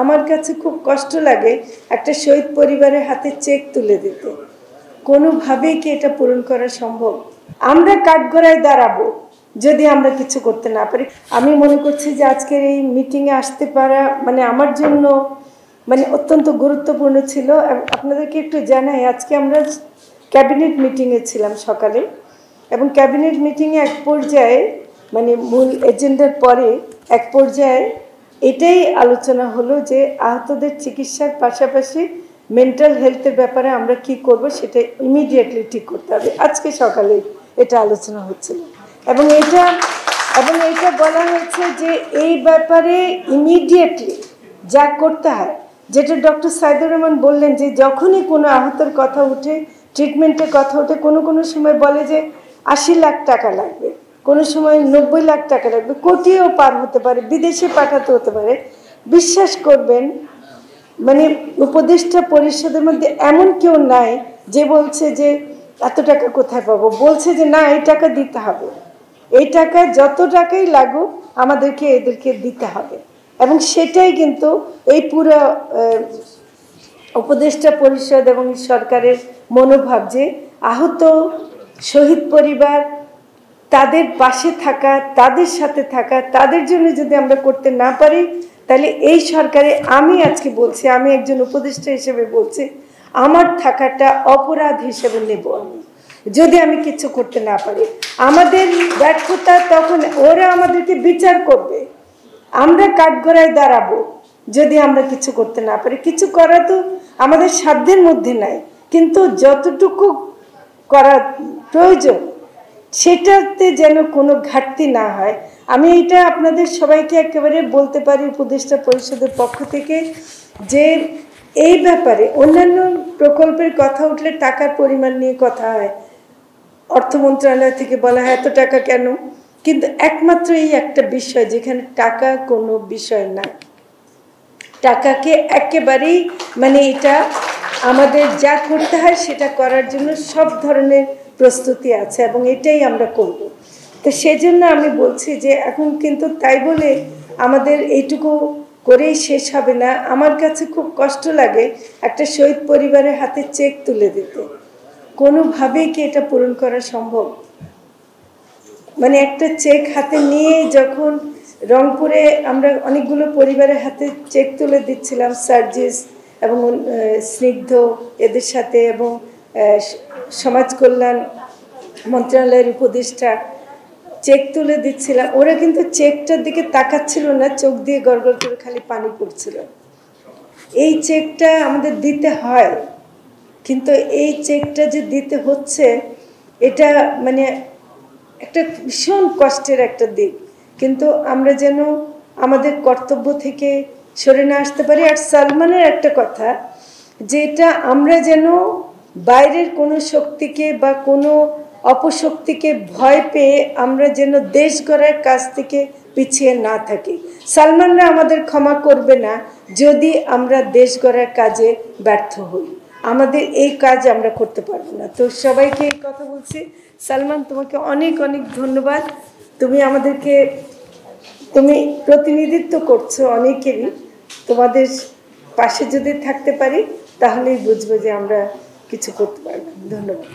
আমার কাছে খুব কষ্ট লাগে একটা শহীদ পরিবারের হাতে চেক তুলে দিতে। কোনোভাবেই কি এটা পূরণ করা সম্ভব? আমরা কাঠগড়ায় দাঁড়াবো যদি আমরা কিছু করতে না পারি। আমি মনে করছি যে আজকের এই মিটিংয়ে আসতে পারা আমার জন্য অত্যন্ত গুরুত্বপূর্ণ ছিল। আপনাদেরকে একটু জানাই, আজকে আমরা ক্যাবিনেট মিটিংয়ে ছিলাম সকালে, এবং ক্যাবিনেট মিটিংয়ে এক পর্যায়ে মূল এজেন্ডার পরে এক পর্যায়ে এটাই আলোচনা হলো যে আহতদের চিকিৎসার পাশাপাশি মেন্টাল হেলথের ব্যাপারে আমরা কি করব সেটা ইমিডিয়েটলি ঠিক করতে হবে। আজকে সকালে এটা আলোচনা হচ্ছিল এবং এটা বলা হয়েছে যে এই ব্যাপারে ইমিডিয়েটলি যা করতে হয়, যেটা ডক্টর সাইদুর রহমান বললেন যে যখনই কোনো আহতের কথা উঠে, ট্রিটমেন্টের কথা উঠে, কোনো সময় বলে যে 80 লাখ টাকা লাগবে, কোনো সময় 90 লাখ টাকা লাগবে, কোটিও পার হতে পারে, বিদেশে পাঠাতে হতে পারে। বিশ্বাস করবেন উপদেষ্টা পরিষদের মধ্যে এমন কেউ নাই যে বলছে যে এত টাকা কোথায় পাবো। বলছে যে না, এই টাকা দিতে হবে, এই টাকা যত টাকাই লাগুক আমাদেরকে এদেরকে দিতে হবে। এবং সেটাই কিন্তু এই পুরো উপদেষ্টা পরিষদ এবং সরকারের মনোভাব, যে আহত শহীদ পরিবার, তাদের পাশে থাকা, তাদের সাথে থাকা, তাদের জন্য যদি আমরা করতে না পারি তাহলে এই সরকারে, আমি আজকে বলছি, আমি একজন উপদেষ্টা হিসেবে বলছি, আমার থাকাটা অপরাধ হিসেবে নেব আমি, যদি আমি কিছু করতে না পারি। আমাদের ব্যর্থতা তখন ওরা আমাদেরকে বিচার করবে। আমরা কাঠগড়ায় দাঁড়াবো যদি আমরা কিছু করতে না পারি। কিছু করা তো আমাদের সাধ্যের মধ্যে নাই, কিন্তু যতটুকু করা প্রয়োজন সেটাতে যেন কোনো ঘাটতি না হয়। আমি এটা আপনাদের সবাইকে একেবারে বলতে পারি উপদেষ্টা পরিষদের পক্ষ থেকে, যে এই ব্যাপারে অন্যান্য প্রকল্পের কথা উঠলে টাকার পরিমাণ নিয়ে কথা হয়, অর্থ মন্ত্রণালয় থেকে বলা হয় এত টাকা কেন, কিন্তু একমাত্র এই একটা বিষয় যেখানে টাকা কোনো বিষয় না। টাকাকে একেবারেই এটা আমাদের যা করতে হয় সেটা করার জন্য সব ধরনের প্রস্তুতি আছে এবং এটাই আমরা করব। তো সেজন্য আমি বলছি যে এখন কিন্তু তাই বলে আমাদের এইটুকু করেই শেষ হবে না। আমার কাছে খুব কষ্ট লাগে একটা শহীদ পরিবারের হাতে চেক তুলে দিতে। কোনোভাবেই কি এটা পূরণ করা সম্ভব? একটা চেক হাতে নিয়ে যখন রংপুরে আমরা অনেকগুলো পরিবারের হাতে চেক তুলে দিচ্ছিলাম, সার্জিস এবং স্নিগ্ধ এদের সাথে, এবং সমাজ কল্যাণ মন্ত্রণালয়ের উপদেষ্টা চেক তুলে দিচ্ছিলাম, ওরা কিন্তু চেকটার দিকে তাকাচ্ছিল না, চোখ দিয়ে গড়গড় করে খালি পানি পড়ছিল। এই চেকটা আমাদের দিতে হয়, কিন্তু এই চেকটা যে দিতে হচ্ছে এটা একটা ভীষণ কষ্টের একটা দিক, কিন্তু আমরা যেন আমাদের কর্তব্য থেকে সরে না আসতে পারি। আর সালমানের একটা কথা, যেটা আমরা যেন বাইরের কোনো শক্তিকে বা কোনো অপশক্তিকে ভয় পেয়ে আমরা যেন দেশ গড়ার কাজ থেকে পিছিয়ে না থাকি। সালমানরা আমাদের ক্ষমা করবে না যদি আমরা দেশ গড়ার কাজে ব্যর্থ হই। আমাদের এই কাজ আমরা করতে পারবো না। তো সবাইকে এই কথা বলছি, সালমান তোমাকে অনেক অনেক ধন্যবাদ। তুমি প্রতিনিধিত্ব করছো অনেকেরই, তোমাদের পাশে যদি থাকতে পারি তাহলেই বুঝবো যে আমরা কিছু করতে পারবো। ধন্যবাদ।